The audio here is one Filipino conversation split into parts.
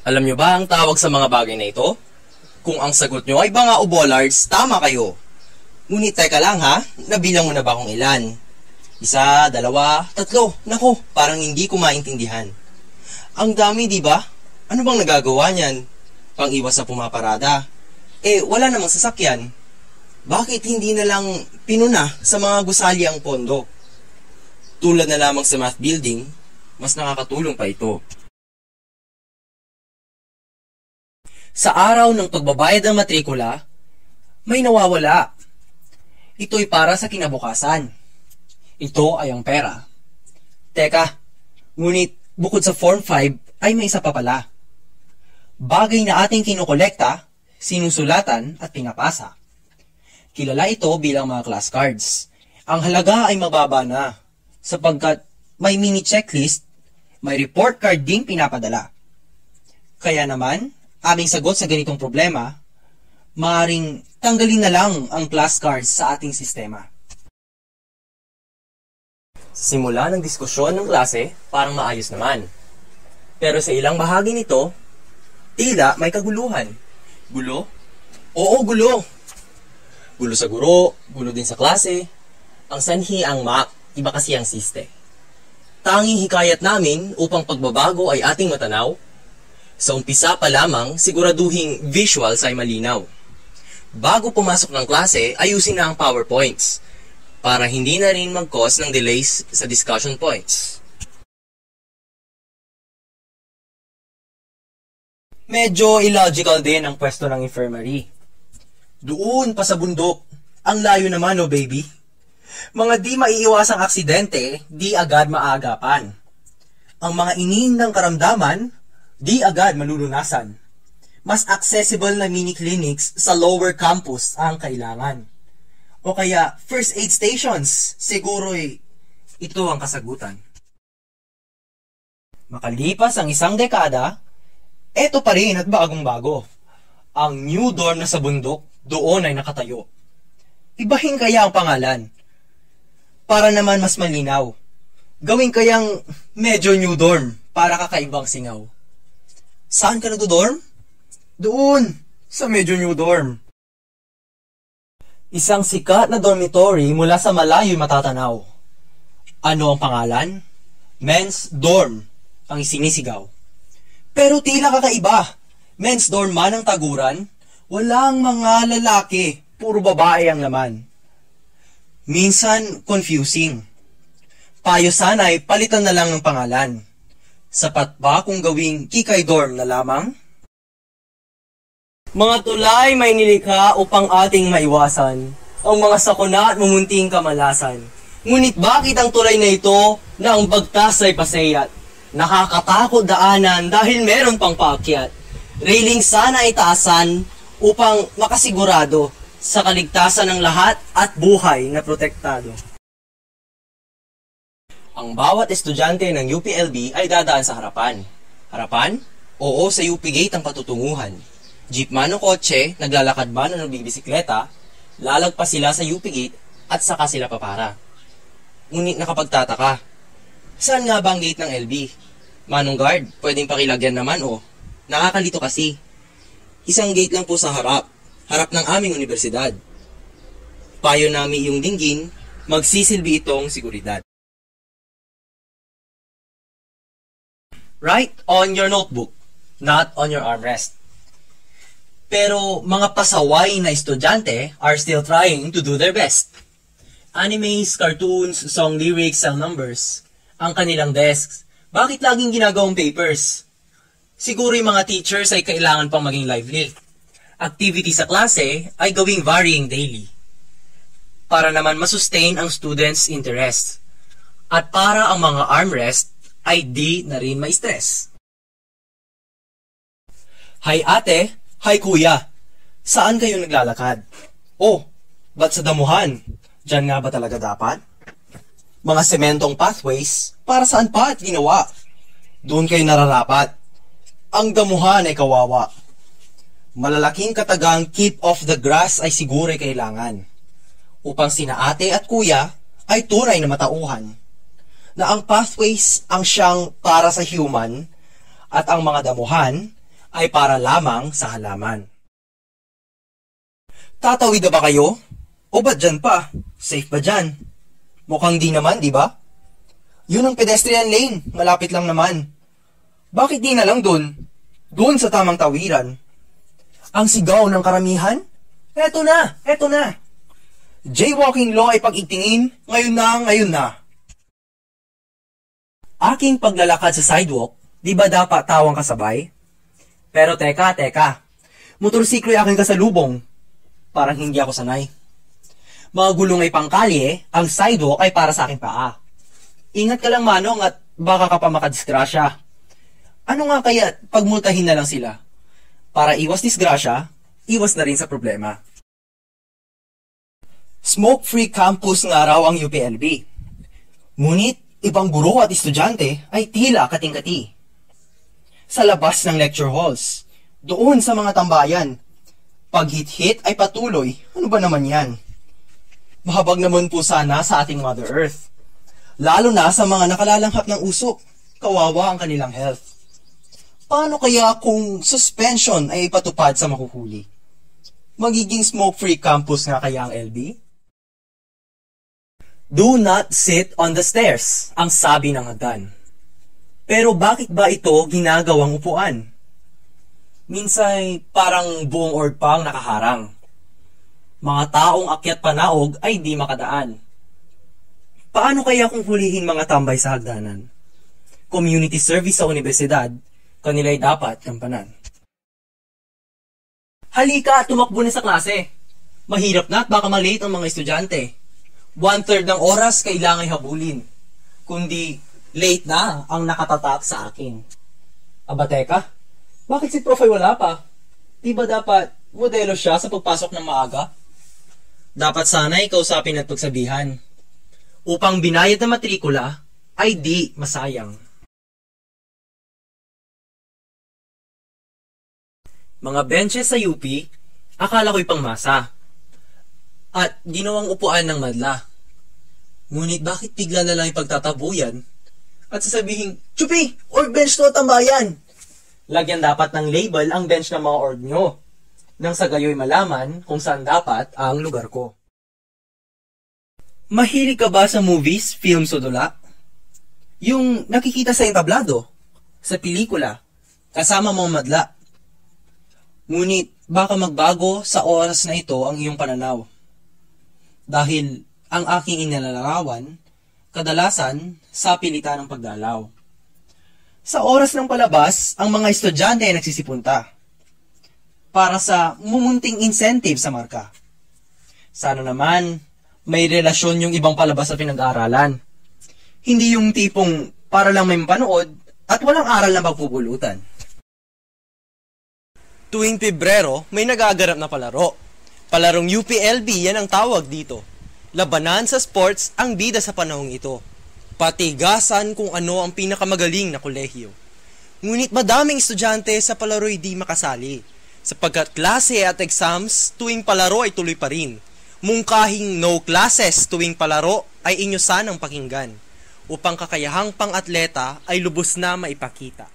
Alam nyo ba ang tawag sa mga bagay na ito? Kung ang sagot nyo ay banga o bollards, tama kayo. Ngunit teka lang ha, nabilang mo na ba kung ilan? 1, 2, 3, naku, parang hindi ko maintindihan. Ang dami, di ba? Ano bang nagagawa niyan? Pang-iwas sa pumaparada. Wala namang sasakyan. Bakit hindi na lang pinuna sa mga gusali ang pondo? Tulad na lamang sa math building, mas nakakatulong pa ito. Sa araw ng pagbabayad ng matrikula, may nawawala. Ito'y para sa kinabukasan. Ito ay ang pera. Teka, ngunit bukod sa Form 5 ay may isa pa pala. Bagay na ating kinukolekta, sinusulatan at pinapasa. Kilala ito bilang mga class cards. Ang halaga ay mababa na sapagkat may mini checklist, may report card ding pinapadala. Kaya naman, aming sagot sa ganitong problema, maaaring tanggalin na lang ang class cards sa ating sistema. Simula ng diskusyon ng klase, parang maayos naman. Pero sa ilang bahagi nito, tila may kaguluhan. Gulo? Oo, gulo. Gulo sa guro, gulo din sa klase. Ang sanhi ang MAC, iba kasi ang siste. Tanging hikayat namin upang pagbabago ay ating matanaw. Sa umpisa pa lamang, siguraduhing visuals ay malinaw. Bago pumasok ng klase, ayusin na ang PowerPoints para hindi na rin mag-cause ng delays sa discussion points. Medyo illogical din ang pwesto ng infirmary. Doon pa sa bundok, ang layo naman oh baby. Mga di maiiwasang aksidente, di agad maagapan. Ang mga iniindang karamdaman, di agad malulunasan. Mas accessible na mini clinics sa lower campus ang kailangan. O kaya first aid stations, siguro'y ito ang kasagutan. Makalipas ang isang dekada, eto pa rin at bagong-bago. Ang new dorm na sa bundok, doon ay nakatayo. Ibahin kaya ang pangalan? Para naman mas malinaw. Gawin kayang medyo new dorm para kakaibang singaw. Saan ka nagdo-dorm? Doon, sa medyo new dorm. Isang sikat na dormitory mula sa malayo'y matatanaw. Ano ang pangalan? Men's Dorm ang isinisigaw. Pero tila kakaiba. Men's dorm man ang taguran, walang mga lalaki, puro babae ang laman. Minsan, confusing. Payo sana'y palitan na lang ng pangalan. Sapat ba kung gawing kikay dorm na lamang? Mga tulay may nilikha upang ating maiwasan ang mga sakuna at mumunting kamalasan. Ngunit bakit ang tulay na ito na ang bagtas ay pasayat? Nakakatakot daanan dahil meron pang paakyat. Railing sana itaasan upang makasigurado sa kaligtasan ng lahat at buhay na protektado. Ang bawat estudyante ng UPLB ay dadaan sa harapan. Harapan? Oo, sa UP Gate ang patutunguhan. Jeep man o kotse, naglalakad man o nagbibisikleta, lalagpas sila sa UP Gate at saka sila papara. Ngunit nakapagtataka, saan nga ba ang gate ng LB? Manong guard, pwedeng pakilagyan naman o. Nakakalito kasi. Isang gate lang po sa harap ng aming universidad. Payo namin yung dinggin, magsisilbi itong seguridad. Write on your notebook, not on your armrest. Pero mga pasaway na estudyante are still trying to do their best. Animes, cartoons, song lyrics, cell numbers, ang kanilang desks. Bakit laging ginagawang papers? Siguro yung mga teachers ay kailangan pang maging lively. Activity sa klase ay gawing varying daily. Para naman masustain ang students' interest. At para ang mga armrest ay di na rin ma-stress. Hi ate, hi kuya, saan kayo naglalakad? Oh, ba't sa damuhan? Diyan nga ba talaga dapat? Mga sementong pathways, para saan pa at ginawa? Doon kayo nararapat. Ang damuhan ay kawawa. Malalaking katagang keep off the grass ay siguro kailangan. Upang sina ate at kuya ay tunay na matauhan. Na ang pathways ang siyang para sa human at ang mga damuhan ay para lamang sa halaman. Tatawid na ba kayo? O ba't dyan pa? Safe ba dyan? Mukhang di naman, di ba? Yun ang pedestrian lane, malapit lang naman. Bakit di na lang dun? Dun sa tamang tawiran. Ang sigaw ng karamihan? Eto na, eto na. Jaywalking law ay pag-itingin, ngayon na. Aking paglalakad sa sidewalk, di ba dapat tawang kasabay? Pero teka. Motorsiklo ay aking kasalubong. Parang hindi ako sanay. Mga gulong ay pangkalye, ang sidewalk ay para sa aking paa. Ingat ka lang manong at baka ka pa makadisgrasya. Ano nga kaya pagmultahin na lang sila? Para iwas disgrasya, iwas na rin sa problema. Smoke-free campus nga raw ang UPLB. Ngunit ibang guro at estudyante ay tila kating-kati. Sa labas ng lecture halls, doon sa mga tambayan, pag-hit-hit ay patuloy. Ano ba naman yan? Mahabag naman po sana sa ating Mother Earth. Lalo na sa mga nakalalanghap ng usok, kawawa ang kanilang health. Paano kaya kung suspension ay ipatupad sa mahuhuli? Magiging smoke-free campus nga kaya ang LB? Do not sit on the stairs, ang sabi ng hagdan. Pero bakit ba ito ginagawang upuan? Minsan parang buong org pa ang nakaharang. Mga taong akyat panaog ay di makadaan. Paano kaya kung hulihin mga tambay sa hagdanan? Community service sa universidad, kanila'y dapat kampanan. Halika, tumakbo na sa klase. Mahirap na at baka malate ang mga estudyante. 1/3 ng oras kailangan habulin. Kundi late na ang nakatatak sa akin. Aba teka, bakit si Prof ay wala pa? Di ba dapat modelo siya sa pagpasok ng maaga? Dapat sana'y kausapin at pagsabihan. Upang binayad na matrikula ay di masayang. Mga benches sa UP, akala ko'y pangmasa. At ginawang upuan ng madla. Ngunit bakit bigla na lang ipagtatabuyan at sasabihin, Chupi! Org bench to, tambayan! Lagyan dapat ng label ang bench ng mga org nyo, nang sa gayo'y malaman kung saan dapat ang lugar ko. Mahilig ka ba sa movies, films o dula? Yung nakikita sa entablado, sa pelikula, kasama mong madla. Ngunit baka magbago sa oras na ito ang iyong pananaw. Dahil ang aking inilarawan, kadalasan sa pilitan ng pagdalaw. Sa oras ng palabas, ang mga estudyante ay nagsisipunta para sa mumunting incentive sa marka. Sana naman may relasyon yung ibang palabas sa pinag-aaralan. Hindi yung tipong para lang may mapanood at walang aral na pagpupulutan. Tuwing Pebrero, may nagaganap na palaro. Palarong UPLB, yan ang tawag dito. Labanan sa sports ang bida sa panahong ito. Patigasan kung ano ang pinakamagaling na kolehiyo. Ngunit madaming estudyante sa palaro'y di makasali. Sapagkat klase at exams tuwing palaro ay tuloy pa rin. Mungkahing no classes tuwing palaro ay inyo sanang pakinggan. Upang kakayahang pang-atleta ay lubos na maipakita.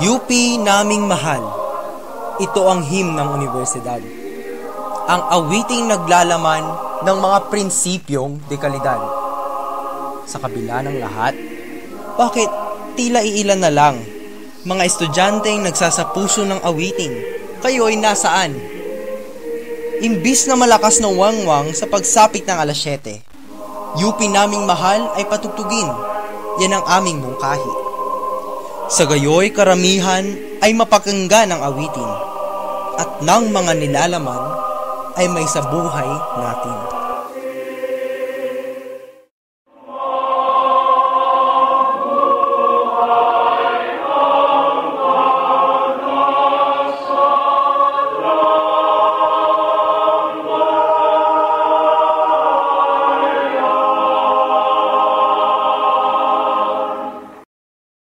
UP naming mahal. Ito ang hymn ng universidad. Ang awiting naglalaman ng mga prinsipyong dekalidad. Sa kabila ng lahat, bakit tila iilan na lang mga estudyanteng nagsasapuso ng awiting? Kayo'y nasaan? Imbis na malakas ng wangwang sa pagsapit ng alas 7, UP naming mahal ay patugtugin. Yan ang aming mungkahi. Sa gayo'y karamihan ay mapakinggan ang awitin at ng mga nilalaman ay may sa buhay natin.